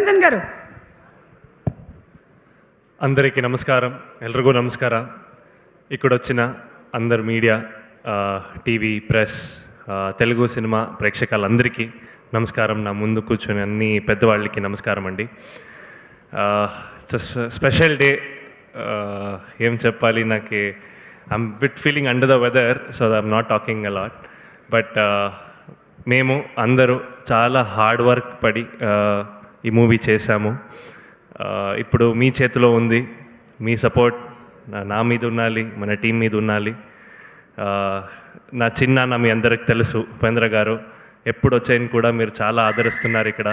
నిరంజన్ గారు. అందరికీ నమస్కారం, ఎల్ರಿಗೂ నమస్ಕಾರ. ఇక్కడొచ్చిన అందరు media, TV, press, Telugu cinema ప్రేక్షకులందరికీ నమస్కారం. నా ముందు కూర్చొని అన్ని పెద్దవాళ్ళకి నమస్కారం అండి. Special day. ఏం చెప్పాలి, నాకు I'm bit feeling under the weather, so I'm not talking a lot. But మేము అందరూ చాలా హార్డ్ వర్క్ పడి ఈ మూవీ చేశాము. ఇప్పుడు మీ చేతిలో ఉంది. మీ సపోర్ట్ నా మీద ఉండాలి, మన టీం మీద ఉండాలి. నా చిన్నాన్న మీ అందరికి తెలుసు, ఉపేంద్ర గారు. ఎప్పుడు వచ్చాయని కూడా మీరు చాలా ఆదరిస్తున్నారు ఇక్కడ.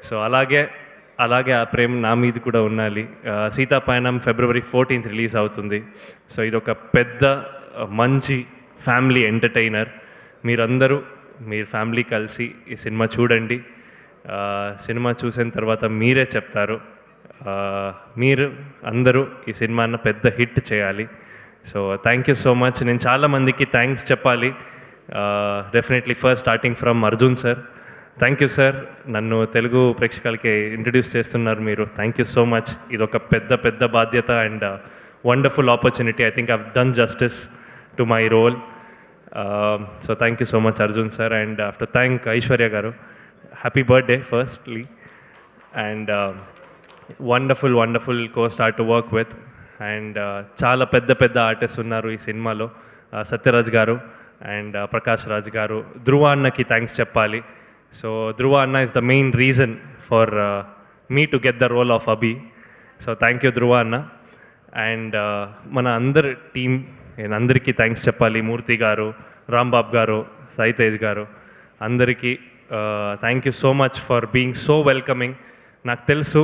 సో అలాగే ఆ ప్రేమ నా మీద కూడా ఉండాలి. సీతాపయనం February 14th రిలీజ్ అవుతుంది. సో ఇది ఒక పెద్ద మంచి ఫ్యామిలీ ఎంటర్టైనర్. మీరందరూ మీరు ఫ్యామిలీ కలిసి ఈ సినిమా చూడండి. సినిమా చూసిన తర్వాత మీరే చెప్తారు. మీరు అందరూ ఈ సినిమాను పెద్ద హిట్ చేయాలి. So thank you so much. నేను చాలామందికి థ్యాంక్స్ చెప్పాలి. Definitely first starting from Arjun sir. Thank you sir, నన్ను తెలుగు ప్రేక్షకులకి ఇంట్రడ్యూస్ చేస్తున్నారు మీరు. థ్యాంక్ యూ సో మచ్. ఇది ఒక పెద్ద బాధ్యత and wonderful opportunity. I think I've done justice to my role. So thank you so much Arjun sir. And I have to thank Aishwarya గారు. Happy birthday firstly. And wonderful co-star to work with. And చాలా పెద్ద artist ఉన్నారు ఈ సినిమాలో. సత్యరాజ్ గారు and Prakash Raj గారు. ధ్రువ అన్నకి thanks చెప్పాలి. సో ధ్రువ అన్న is the main reason for me to get the role of Abhi. So thank you Dhruva అన్న. అండ్ మన అందరి టీం, నేను అందరికీ థ్యాంక్స్ చెప్పాలి. మూర్తి గారు, రాంబాబు గారు, సాయి తేజ్ గారు, అందరికీ thank you so much for being so welcoming. నాకు తెలుసు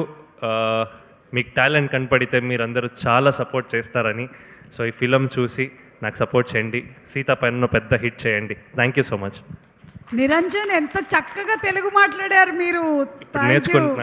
మీకు టాలెంట్ కనపడితే మీరందరూ చాలా సపోర్ట్ చేస్తారని. సో ఈ ఫిలం చూసి నాకు సపోర్ట్ చేయండి. సీతాపయనంలో పెద్ద హిట్ చేయండి. Thank you so much. Niranjan, ఎంత చక్కగా తెలుగు మాట్లాడారు మీరు. నేర్చుకుంటున్నాను.